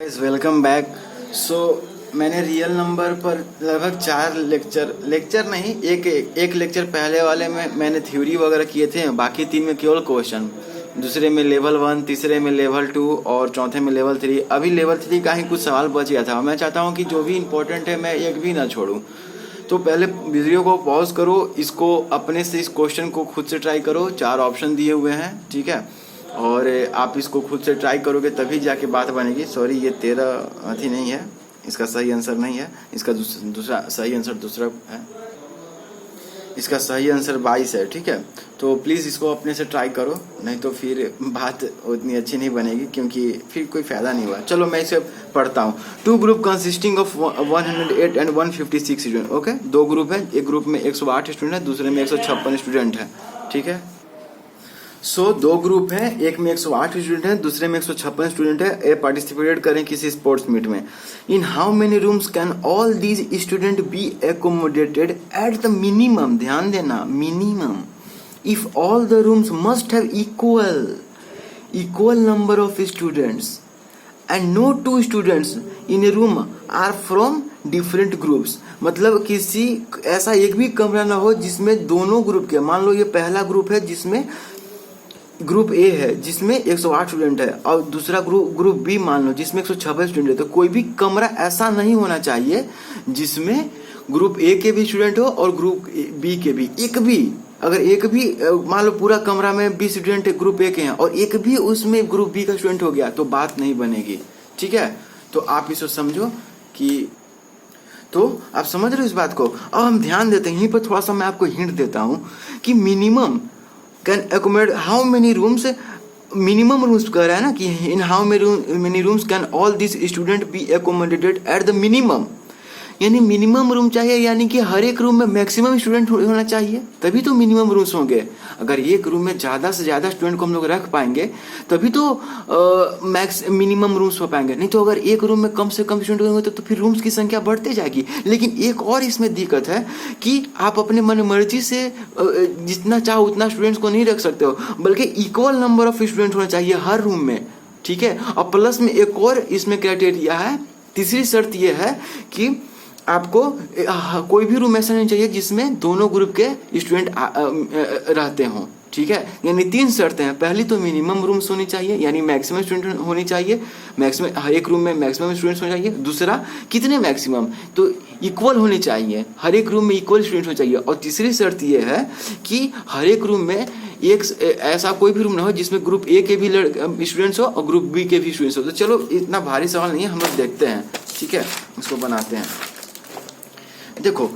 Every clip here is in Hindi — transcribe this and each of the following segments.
Guys welcome back. सो मैंने रियल नंबर पर लगभग 4 लेक्चर नहीं, एक लेक्चर पहले वाले में मैंने थ्योरी वगैरह किए थे, बाकी 3 में केवल क्वेश्चन। दूसरे में लेवल 1, तीसरे में लेवल 2 और चौथे में लेवल 3। अभी लेवल 3 का ही कुछ सवाल बच गया था। मैं चाहता हूँ कि जो भी इम्पोर्टेंट है मैं एक भी ना छोड़ूँ। तो पहले वीडियो को पॉज करो, इसको अपने से इस क्वेश्चन को खुद से ट्राई करो। 4 ऑप्शन दिए हुए हैं, ठीक है, और आप इसको खुद से ट्राई करोगे तभी जाके बात बनेगी। सॉरी, ये 13 अथी नहीं है, इसका सही आंसर नहीं है। इसका दूसरा सही आंसर दूसरा है, इसका सही आंसर 22 है, ठीक है। तो प्लीज़ इसको अपने से ट्राई करो, नहीं तो फिर बात उतनी अच्छी नहीं बनेगी, क्योंकि फिर कोई फ़ायदा नहीं हुआ। चलो मैं इसे पढ़ता हूँ। 2 group consisting of 108 and 156 student. Okay, 2 group है, एक ग्रुप में 108 स्टूडेंट है, दूसरे में 156 स्टूडेंट है, ठीक है। सो 2 ग्रुप है, एक में 108 स्टूडेंट है, दूसरे में 156 स्टूडेंट है। ये पार्टिसिपेट करें किसी स्पोर्ट्स मीट में। In how many rooms can all these student be accommodated at the minimum, ध्यान देना, minimum, if all the rooms must have equal number of students and no 2 students in a room are from different groups. मतलब किसी ऐसा एक भी कमरा ना हो जिसमें दोनों ग्रुप के, मान लो ये पहला ग्रुप है जिसमें ग्रुप ए है जिसमें 108 स्टूडेंट है, और दूसरा ग्रुप बी मान लो जिसमें 156 स्टूडेंट है। तो कोई भी कमरा ऐसा नहीं होना चाहिए जिसमें ग्रुप ए के भी स्टूडेंट हो और ग्रुप बी के भी। एक भी अगर एक भी मान लो पूरा कमरा में 20 स्टूडेंट ग्रुप ए के हैं और एक भी उसमें ग्रुप बी का स्टूडेंट हो गया तो बात नहीं बनेगी, ठीक है। तो आप इसको समझो कि, तो आप समझ रहे हो इस बात को। अब हम ध्यान देते हैं, यहीं पर थोड़ा सा मैं आपको हिंट देता हूं कि minimum can accommodate how many rooms, minimum rooms कह रहा है ना कि in how many rooms can all this student be accommodated at the minimum, यानी मिनिमम रूम चाहिए, यानी कि हर एक रूम में मैक्सिमम स्टूडेंट होना चाहिए, तभी तो मिनिमम रूम्स होंगे। अगर एक रूम में ज़्यादा से ज़्यादा स्टूडेंट को हम लोग रख पाएंगे तभी तो मिनिमम रूम्स हो पाएंगे। नहीं तो अगर एक रूम में कम से कम स्टूडेंट होंगे तो फिर रूम्स की संख्या बढ़ते जाएगी। लेकिन एक और इसमें दिक्कत है कि आप अपने मन मर्जी से जितना चाहो उतना स्टूडेंट्स को नहीं रख सकते हो, बल्कि इक्वल नंबर ऑफ स्टूडेंट होना चाहिए हर रूम में, ठीक है। और प्लस में एक और इसमें क्राइटेरिया है, तीसरी शर्त यह है कि आपको कोई भी रूम ऐसा नहीं चाहिए जिसमें दोनों ग्रुप के स्टूडेंट रहते हों, ठीक है। यानी 3 शर्तें हैं। पहली तो मिनिमम रूम्स होनी चाहिए, यानी मैक्सिमम स्टूडेंट होनी चाहिए, मैक्सिमम हर एक रूम में मैक्सिमम स्टूडेंट्स होने चाहिए। दूसरा, कितने मैक्सिमम, तो इक्वल होने चाहिए, हर एक रूम में इक्वल स्टूडेंट होने चाहिए। और तीसरी शर्त ये है कि हर एक रूम में एक ऐसा कोई भी रूम ना हो जिसमें ग्रुप ए के भी स्टूडेंट्स हो और ग्रुप बी के भी स्टूडेंट्स हो। तो चलो, इतना भारी सवाल नहीं है, हम लोग देखते हैं, ठीक है, इसको बनाते हैं। देखो,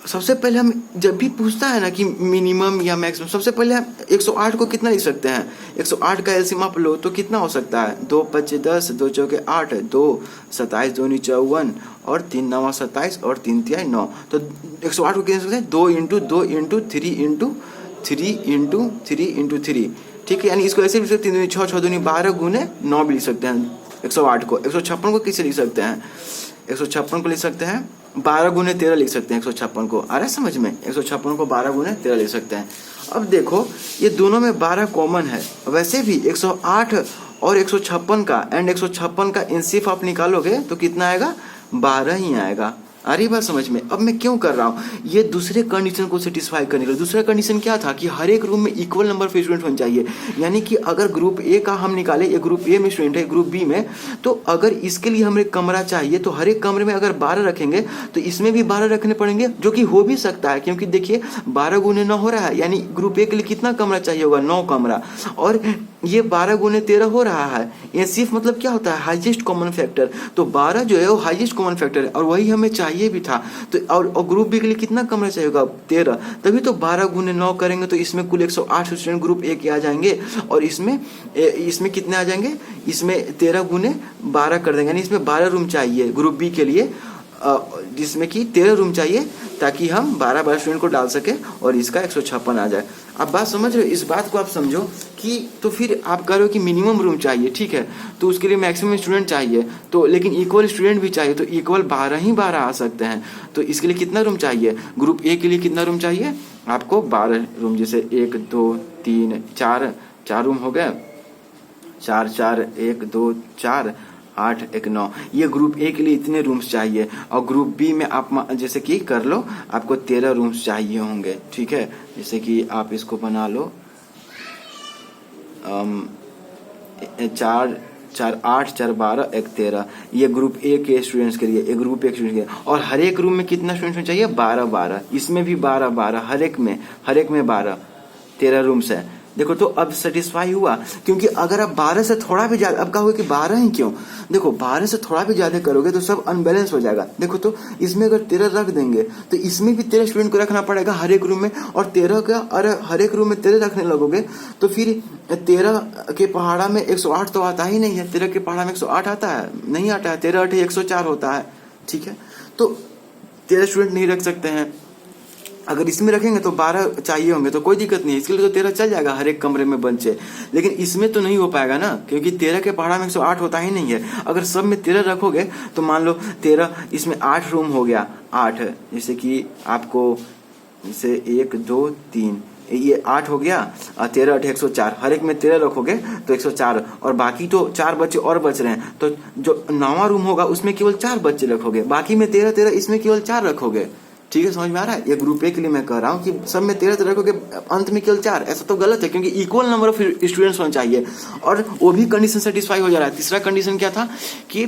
सबसे पहले हम जब भी पूछता है ना कि मिनिमम या मैक्सिमम, सबसे पहले हम 108 को कितना लिख सकते हैं। 108 का एलसीएम आप लो तो कितना हो सकता है, 2 5 10, 2 चौके 8, 2 27, 2 नीचे 54 और 3 9 27 और 3 तिहाई 9। तो 108 को कितना सकते हैं, 2 into 2 into 3 into 3 into 3 into 3, ठीक है। यानी इसको ऐसे भी लिख सकते हैं, 3 6 6 2 12 गुने 9 भी लिख सकते हैं 108 को। 156 को किसे लिख सकते हैं, 156 को लिख सकते हैं 12 गुने 13 लिख सकते हैं 156 को। आ रहा है समझ में, 156 को 12 गुने 13 लिख सकते हैं। अब देखो, ये दोनों में 12 कॉमन है। वैसे भी 108 और 156 का एंड 156 का एनसीएफ आप निकालोगे तो कितना आएगा, 12 ही आएगा। आ रही बात समझ में। अब मैं क्यों कर रहा हूँ, ये दूसरे कंडीशन को सेटिस्फाई करने के लिए। दूसरा कंडीशन क्या था कि हर एक रूम में इक्वल नंबर ऑफ स्टूडेंट होने चाहिए। यानी कि अगर ग्रुप ए का हम निकाले, एक ग्रुप ए में स्टूडेंट है, ग्रुप बी में, तो अगर इसके लिए हमें कमरा चाहिए तो हर एक कमरे में अगर 12 रखेंगे तो इसमें भी 12 रखने पड़ेंगे, जो कि हो भी सकता है, क्योंकि देखिए 12 गुने 9 हो रहा है, यानी ग्रुप ए के लिए कितना कमरा चाहिए होगा, 9 कमरा, और ये 12 गुने 13 हो रहा है। ये सिर्फ मतलब क्या होता है, हाईएस्ट कॉमन फैक्टर। तो 12 जो है वो हाईएस्ट कॉमन फैक्टर है और वही हमें चाहिए भी था। तो और ग्रुप बी के लिए कितना कमरा चाहिए होगा, 13, तभी तो 12 गुने 9 करेंगे तो इसमें कुल 108 स्टूडेंट ग्रुप ए के आ जाएंगे और इसमें कितने आ जाएंगे, इसमें 13 गुने 12 कर देंगे, यानी इसमें 12 रूम चाहिए ग्रुप बी के लिए, जिसमें कि 13 रूम चाहिए ताकि हम 12 स्टूडेंट को डाल सके और इसका 156 आ जाए। अब बात समझ रहे हो, इस बात को आप समझो कि तो फिर आप कह रहे हो कि मिनिमम रूम चाहिए, ठीक है, तो उसके लिए मैक्सिमम स्टूडेंट चाहिए, तो लेकिन इक्वल स्टूडेंट भी चाहिए, तो इक्वल 12 ही 12 आ सकते हैं। तो इसके लिए कितना रूम चाहिए, ग्रुप ए के लिए कितना रूम चाहिए आपको, 12 रूम। जैसे 1 2 3 4 रूम हो गए, 4 4 1 2 4 8 1 9। ये ग्रुप ए के लिए इतने रूम्स चाहिए, और ग्रुप बी में आप जैसे कि कर लो, आपको 13 रूम्स चाहिए होंगे। ठीक है, जैसे कि आप इसको बना लो 4 4 8 4 12 1 13। ये ग्रुप ए के स्टूडेंट्स के लिए, एक ग्रुप ए के स्टूडेंट्स के लिए। और हर एक रूम में कितना स्टूडेंट्स चाहिए? 12 12। इसमें भी 12 12, हर एक में 12, 13 रूम्स है। देखो तो अब सेटिस्फाई हुआ, क्योंकि अगर आप 12 से थोड़ा भी ज्यादा, अब कहोगे कि 12 ही क्यों? देखो 12 से थोड़ा भी ज्यादा करोगे तो सब अनबैलेंस हो जाएगा। देखो तो इसमें अगर 13 रख देंगे तो इसमें भी 13 स्टूडेंट को रखना पड़ेगा हर एक रूम में, और 13 का, अरे हर एक रूम में 13 रखने लगोगे तो फिर 13 के पहाड़ा में 108 तो आता ही नहीं है। 13 के पहाड़ा में 108 आता है? नहीं आता है। 13 8 104 होता है। ठीक है, तो 13 स्टूडेंट नहीं रख सकते हैं। अगर इसमें रखेंगे तो 12 चाहिए होंगे, तो कोई दिक्कत नहीं है, इसके लिए तो 13 चल जाएगा हर एक कमरे में बच्चे। लेकिन इसमें तो नहीं हो पाएगा ना, क्योंकि 13 के पहाड़ा में 108 होता ही नहीं है। अगर सब में 13 रखोगे तो मान लो 13, इसमें 8 रूम हो गया, 8, जैसे कि आपको जैसे 1 2 3, ये 8 हो गया, 13 8 104, हर एक में 13 रखोगे तो 104, और बाकी तो 4 बच्चे और बच रहे हैं, तो जो 9वां रूम होगा उसमें केवल 4 बच्चे रखोगे, बाकी में 13 13, इसमें केवल 4 रखोगे। ठीक है, समझ में आ रहा है? ये ग्रुप ए के लिए मैं कह रहा हूँ कि सब में 13 रखोगे, अंत में केवल 4, ऐसा तो गलत है, क्योंकि इक्वल नंबर ऑफ स्टूडेंट्स होना चाहिए, और वो भी कंडीशन सेटिस्फाई हो जा रहा है। तीसरा कंडीशन क्या था कि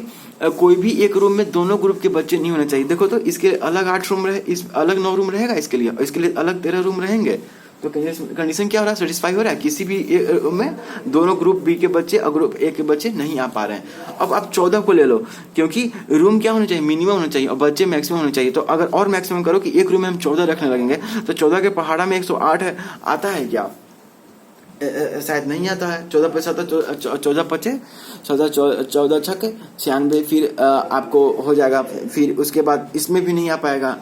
कोई भी एक रूम में दोनों ग्रुप के बच्चे नहीं होने चाहिए। देखो तो इसके अलग 8 रूम रहे, इस अलग 9 रूम रहेगा इसके लिए, और इसके लिए अलग 13 रूम रहेंगे। तो कंडीशन क्या हो रहा है? सेटिस्फाई हो रहा है। किसी भी में दोनों ग्रुप बी के बच्चे और ग्रुप ए के बच्चे नहीं आ पा रहे हैं। अब आप 14 को ले लो, क्योंकि रूम क्या होना चाहिए? मिनिमम होना चाहिए, और बच्चे मैक्सिमम होने चाहिए। तो अगर और मैक्सिमम करो कि एक रूम में हम 14 रखने लगेंगे, तो 14 के पहाड़ा में 108 है, आता है क्या? शायद नहीं आता है। 14 पैसा तो 14 पचे 14 छक 96, फिर आपको हो जाएगा। फिर उसके बाद इसमें भी नहीं आ पाएगा,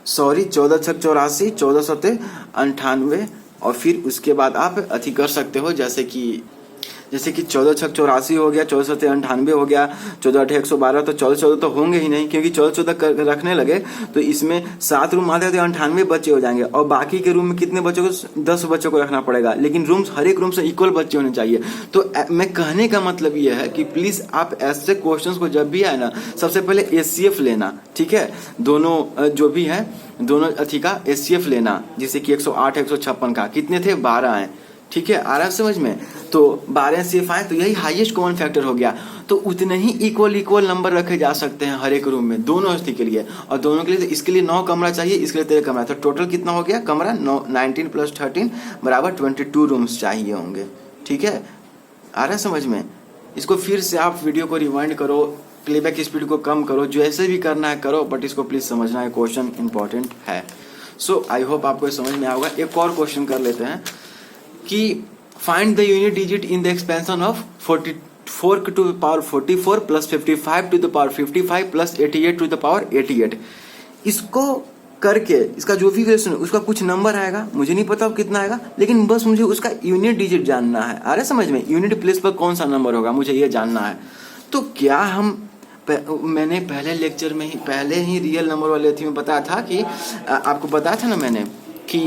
सॉरी 14 छक 84, 14 सते 98, और फिर उसके बाद आप अति कर सकते हो, जैसे कि 14 छक 84 हो गया, 14 सते 98 हो गया, 14 8 112, तो 14 14 तो होंगे ही नहीं, क्योंकि 14 14 रखने लगे तो इसमें 7 रूम आते थे, 98 बच्चे हो जाएंगे, और बाकी के रूम में कितने बच्चों को? 10 बच्चों को रखना पड़ेगा। लेकिन रूम्स हर एक रूम से इक्वल बच्चे होने चाहिए। तो मैं कहने का मतलब ये है कि प्लीज आप ऐसे क्वेश्चन को जब भी आए ना, सबसे पहले एचसीएफ लेना। ठीक है, दोनों जो भी है दोनों अथी का एचसीएफ लेना, जैसे कि 108 156 का कितने थे? 12 हैं। ठीक है, आ रहा है समझ में? तो 12 एचसीएफ आए तो यही हाईएस्ट कॉमन फैक्टर हो गया। तो उतने ही इक्वल नंबर रखे जा सकते हैं हर एक रूम में, दोनों स्थिति के लिए। और दोनों के लिए तो इसके लिए 9 कमरा चाहिए, इसके लिए 13 कमरा। तो टोटल कितना हो गया कमरा? 19 + 13 = 22 रूम्स चाहिए होंगे। ठीक है, आ रहा है समझ में? इसको फिर से आप वीडियो को रिवाइंड करो, प्लेबैक स्पीड को कम करो, जो ऐसे भी करना है करो, बट इसको प्लीज समझना है, क्वेश्चन इंपॉर्टेंट है। सो आई होप आपको समझ में आएगा। एक और क्वेश्चन कर लेते हैं कि find the unit digit in the expansion of 44 to the power 44 + 55 to the power 55 + 88 to the power 88। इसको करके इसका जो भी क्वेश्चन है उसका कुछ नंबर आएगा, मुझे नहीं पता कितना आएगा, लेकिन बस मुझे उसका यूनिट डिजिट जानना है। आ रहा है समझ में? यूनिट प्लेस पर कौन सा नंबर होगा, मुझे ये जानना है। तो क्या मैंने पहले लेक्चर में ही पहले ही रियल नंबर वाले थी में बताया था कि आपको बताया था ना मैंने कि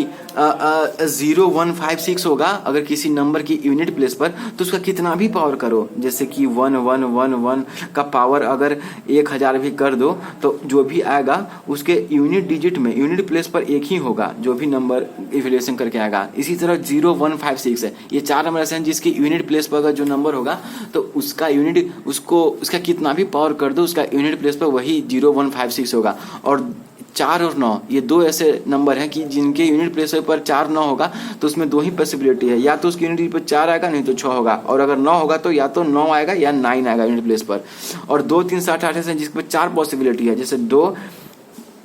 0156 होगा अगर किसी नंबर की यूनिट प्लेस पर, तो उसका कितना भी पावर करो, जैसे कि 1111 का पावर अगर 1000 भी कर दो तो जो भी आएगा उसके यूनिट डिजिट में यूनिट प्लेस पर एक ही होगा, जो भी नंबर इवैल्यूएशन करके आएगा। इसी तरह 0156 है, ये 4 नंबर ऐसे हैं जिसकी यूनिट प्लेस पर अगर जो नंबर होगा तो उसका यूनिट उसका कितना भी पावर कर दो उसका यूनिट प्लेस पर वही 0156 होगा। और 4 और 9 ये 2 ऐसे नंबर हैं कि जिनके यूनिट प्लेस पर 4 9 होगा, तो उसमें 2 ही पॉसिबिलिटी है, या तो उसकी यूनिट पर 4 आएगा नहीं तो 6 होगा, और अगर 9 होगा तो या तो 9 आएगा या 9 आएगा यूनिट प्लेस पर। और 2 3 7 8 ऐसे जिसके पर 4 पॉसिबिलिटी है, जैसे 2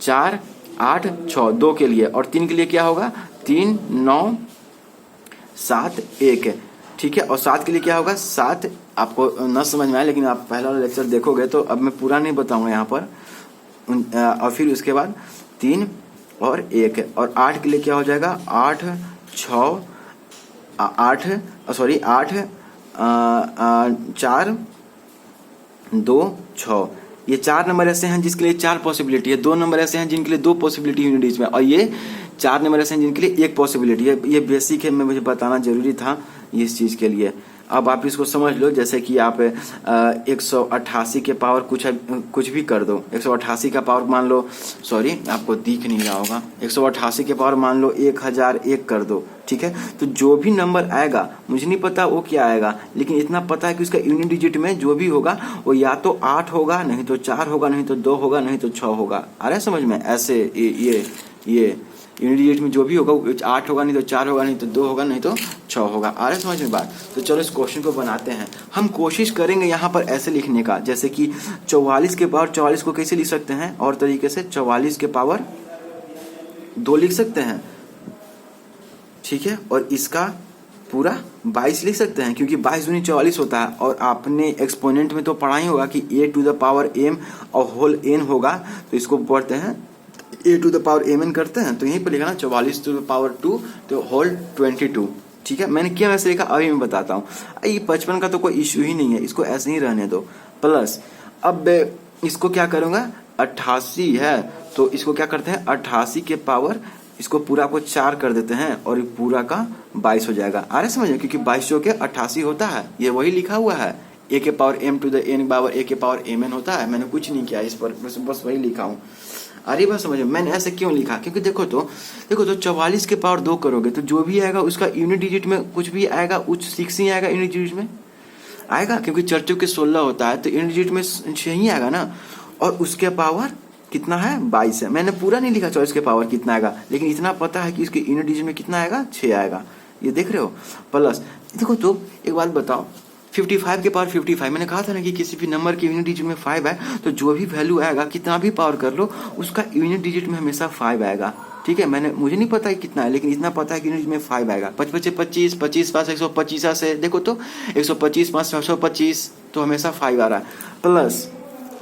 4 8 6 2 के लिए, और 3 के लिए क्या होगा 3 9 7 1। ठीक है, और 7 के लिए क्या होगा 7। आपको न समझ में आया लेकिन आप पहला वाला लेक्चर देखोगे तो अब मैं पूरा नहीं बताऊंगा यहाँ पर। और फिर उसके बाद 3 और 1 है, और 8 के लिए क्या हो जाएगा 8 6 8 4 2 6। ये 4 नंबर ऐसे हैं जिसके लिए 4 पॉसिबिलिटी है, 2 नंबर ऐसे हैं जिनके लिए 2 पॉसिबिलिटी यूनिट में, और ये 4 नंबर ऐसे हैं जिनके लिए 1 पॉसिबिलिटी है। ये बेसिक है, मैं मुझे बताना जरूरी था इस चीज के लिए। अब आप इसको समझ लो, जैसे कि आप 188 के पावर कुछ भी कर दो। 188 का पावर मान लो, सॉरी आपको दिख नहीं रहा होगा, 188 के पावर मान लो 1001 कर दो, ठीक है। तो जो भी नंबर आएगा, मुझे नहीं पता वो क्या आएगा, लेकिन इतना पता है कि उसका यूनिट डिजिट में जो भी होगा वो या तो 8 होगा, नहीं तो 4 होगा, नहीं तो 2 होगा, नहीं तो 6 होगा। आ रहा है समझ में? ऐसे ये यूनिट डिजिट में जो भी होगा 8 होगा, नहीं तो 4 होगा, नहीं तो 2 होगा, नहीं तो 6 होगा। आ रहा है समझ में बात? तो चलो इस क्वेश्चन को बनाते हैं। हम कोशिश करेंगे यहाँ पर ऐसे लिखने का, जैसे कि 44 के पावर 44 को कैसे लिख सकते हैं और तरीके से, 44 के पावर 2 लिख सकते हैं, ठीक है। और इसका पूरा 22 लिख सकते हैं, क्योंकि 22 दूनी 44 होता है। और आपने एक्सपोनेंट में तो पढ़ा ही होगा कि a to the power m और होल n होगा, तो इसको पढ़ते हैं a to the power mn करते हैं, तो यहीं पर लिखा ना 44 टू द पावर 2 तो होल 22, ठीक है। मैंने क्या वैसे लिखा अभी मैं बताता हूँ। ये 55 का तो कोई इश्यू ही नहीं है, इसको ऐसे ही रहने दो। प्लस अब इसको क्या करूँगा, 88 है तो इसको क्या करते हैं, 88 के पावर इसको पूरा को 4 कर देते हैं और ये पूरा का 22 हो जाएगा। आ रहा है समझ में? क्योंकि 22 के 88 होता है, ये वही लिखा हुआ है, a के power m to the n power a के पावर mn होता है। मैंने कुछ नहीं किया इस पर, बस वही लिखा हूँ। अरे बात समझ में? मैंने ऐसे क्यों लिखा, क्योंकि देखो तो 44 के पावर 2 करोगे तो जो भी आएगा उसका यूनिट डिजिट में कुछ भी आएगा, उच्च 6 ही आएगा यूनिट डिजिट में आएगा, क्योंकि 4 के 16 होता है तो यूनिट डिजिट में 6 ही आएगा ना। और उसके पावर कितना है, 22 है। मैंने पूरा नहीं लिखा 24 के पावर कितना आएगा, लेकिन इतना पता है कि इसके यूनिट डिजिट में कितना आएगा, 6 आएगा। ये देख रहे हो? प्लस देखो तो एक बात बताओ, 55 के पावर 55, मैंने कहा था ना कि किसी भी नंबर के यूनिट डिजिट में 5 है तो जो भी वैल्यू आएगा, कितना भी पावर कर लो, उसका यूनिट डिजिट में हमेशा 5 आएगा, ठीक है। मुझे नहीं पता है कितना है, लेकिन इतना पता है कि यूनिट में 5 आएगा। 5 25 25 5 125 से देखो तो 125 5 125 तो हमेशा 5 आ रहा है। प्लस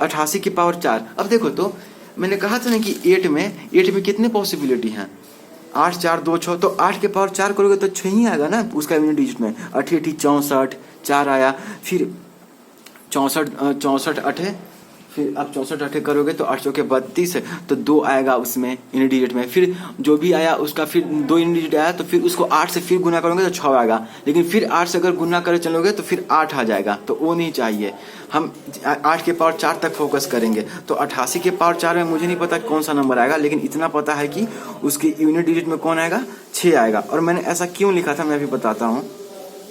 88 की पावर 4। अब देखो तो मैंने कहा था ना कि 8 में कितने पॉसिबिलिटी हैं, 8 4 2 6, तो 8 के पावर 4 करोगे तो 6 ही आएगा ना उसका यूनिट डिजिट में। 8 8 64 4 आया, फिर 64 8, फिर आप 64 8 करोगे तो 8 चौके 32 है, तो 2 आएगा उसमें यूनिट डिजिट में। फिर जो भी आया उसका फिर 2 यूनिट डिजिट आया तो फिर उसको 8 से फिर गुना करोगे तो 6 आएगा, लेकिन फिर 8 से अगर गुना करे चलोगे तो फिर 8 आ जाएगा, तो वो नहीं चाहिए। हम 8 के पावर 4 तक फोकस करेंगे। तो 88 के पावर 4 में मुझे नहीं पता कौन सा नंबर आएगा, लेकिन इतना पता है कि उसके यूनिट डिजिट में कौन आएगा, 6 आएगा। और मैंने ऐसा क्यों लिखा था मैं अभी बताता हूँ,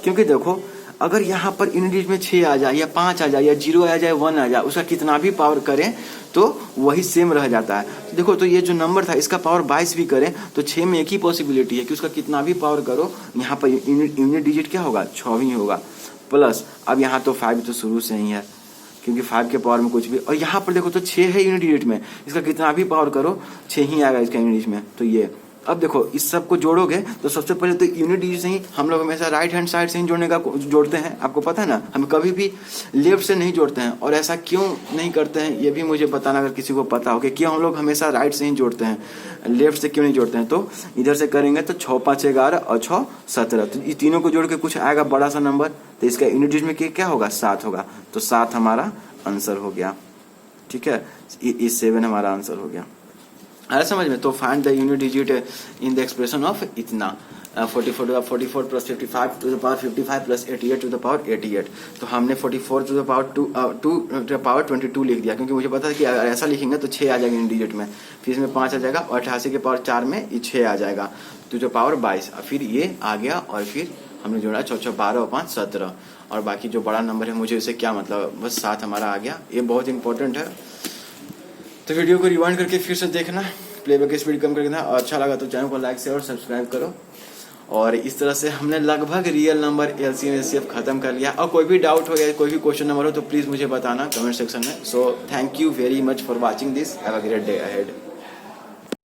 क्योंकि देखो अगर यहाँ पर यूनिट डिजिट में 6 आ जाए या 5 आ जाए या 0 आ जाए 1 आ जाए, उसका कितना भी पावर करें तो वही सेम रह जाता है। तो देखो तो ये जो नंबर था इसका पावर 22 भी करें तो 6 में एक ही पॉसिबिलिटी है कि उसका कितना भी पावर करो, यहाँ पर यूनिट डिजिट क्या होगा, 6 ही होगा। प्लस अब यहाँ तो 5 तो शुरू से ही है, क्योंकि 5 के पावर में कुछ भी, और यहाँ पर देखो तो 6 है यूनिट डिजिट में, इसका कितना भी पावर करो 6 ही आएगा इसका यूनिट डिजिट में। तो ये अब देखो इस सब को जोड़ोगे तो सबसे पहले तो यूनिट डिजिट से ही हम लोग हमेशा राइट हैंड साइड से ही जोड़ते हैं, आपको पता है ना, हम कभी भी लेफ्ट से नहीं जोड़ते हैं। और ऐसा क्यों नहीं करते हैं ये भी मुझे बताना, अगर किसी को पता हो कि क्यों हम लोग हमेशा राइट से ही जोड़ते हैं, लेफ्ट से क्यों नहीं जोड़ते हैं। तो इधर से करेंगे तो 6 5 11 और 6 17, तो ये तीनों को जोड़ के कुछ आएगा बड़ा सा नंबर, तो इसका यूनिट डिजिट में क्या होगा, 7 होगा। तो 7 हमारा आंसर हो गया, ठीक है। ये 7 हमारा आंसर हो गया। अरे समझ में? तो find the unit digit in the expression of इतना 44 plus 55 to the power 55 plus 88 to the power 88। तो हमने 44 to the power 2 to the power 22 लिख दिया, क्योंकि मुझे पता है कि अगर ऐसा लिखेंगे तो 6 आ जाएगा यूनिट डिजिट में, फिर इसमें 5 आ जाएगा और 88 के पावर 4 में ये 6 आ जाएगा टू द पावर 22, फिर ये आ गया और फिर हमने जोड़ा 4 4 12 और 5 17, और बाकी जो बड़ा नंबर है मुझे इसे क्या मतलब, बस 7 हमारा आ गया। ये बहुत इंपॉर्टेंट है, तो वीडियो को रिवाइंड करके फिर से देखना, प्लेबैक स्पीड कम करके देखना, और अच्छा लगा तो चैनल को लाइक शेयर और सब्सक्राइब करो। और इस तरह से हमने लगभग रियल नंबर LCM HCF खत्म कर लिया। और कोई भी डाउट हो या कोई भी क्वेश्चन नंबर हो तो प्लीज़ मुझे बताना कमेंट सेक्शन में। So thank you very much for watching this, have a great day ahead.